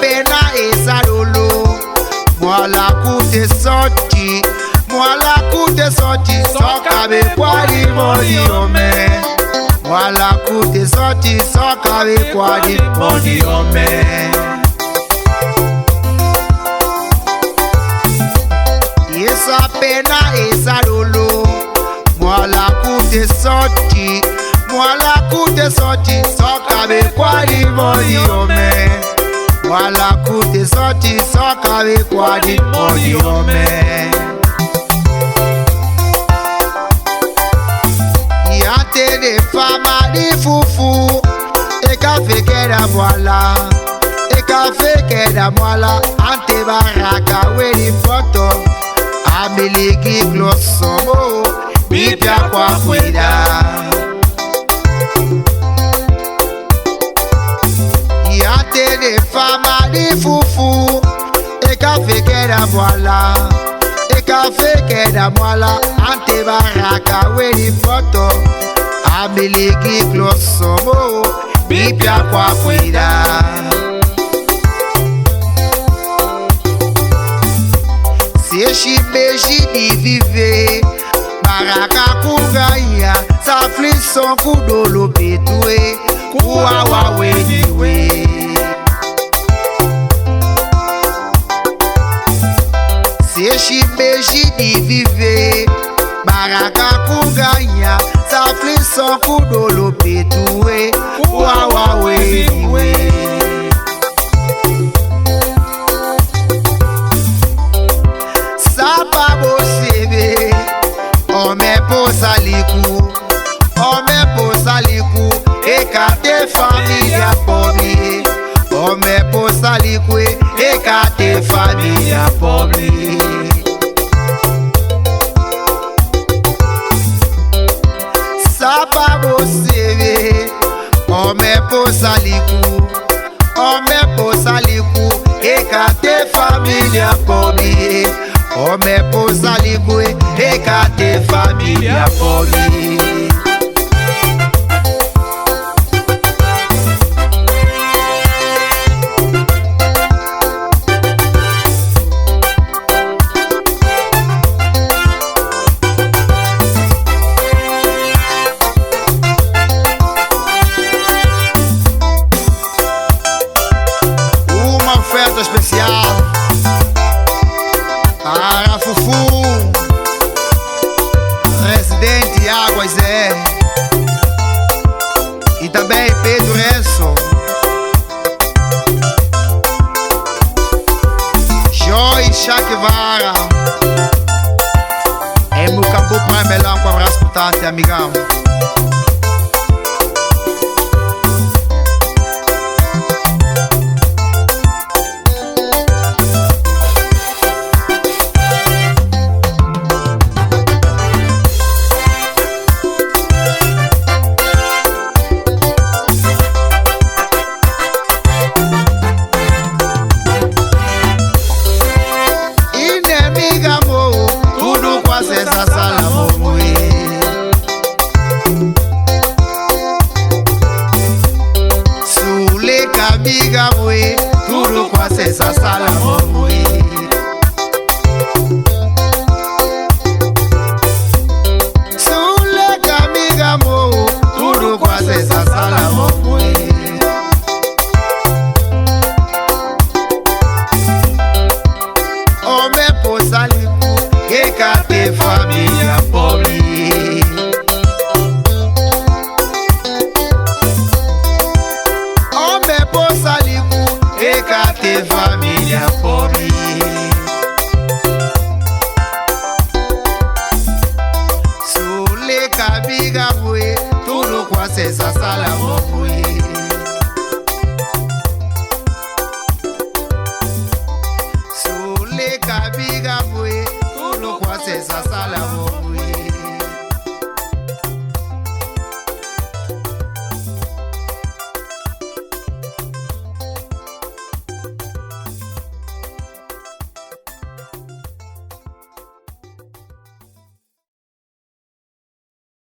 pena esa lolo. Mwala kute sorti, mwala kute sorti, soka be kwadi moni ome. Mwala kute sorti, soka be kwadi moni ome. Esa pena esa lolo. Mwala kute sorti, mwala kute sorti, soka be kwadi moni ome. Mwala kute sorti, soka be kwadi moni ome. Yate de fama di fufu, e kafe keda mwala, e kafe keda mwala, ante baraka weni foto, amiliki klosomo, bipya kwa kwida. Yate de fama di fufu, e kafe keda mwala, e kafe keda mwala, ante baraka weni foto, amiliki klosomo, bipya kwa kwida. Seshi beji di vive, baraka kugaya, saflison kudolo betue, kuwawa weniwe. Seshi beji di vive, baraka kugaya, saflison kudolo betue, kuwawa weniwe. Sapa bosebe, ome posaliku, ome posaliku, ekate familia pobre. Ome posaliku, ekate familia pobre. Sapa bosebe, ome posaliku, ekate familia pobre. Ome posaliku, ekate familia pobre. Uma festa especial para Fufu, residente Águas Zé, e também Pedro Renzo, Joy Chakevara, em Mucambu para Melão, com abraço portante, amigão. Essa sala momui, Sule kabiga mui, tudo com essa sala momui. Sule kabiga mu, tudo com essa sala momui. Ome posaliku, ekate família pobre. Ome posaliku, ekate família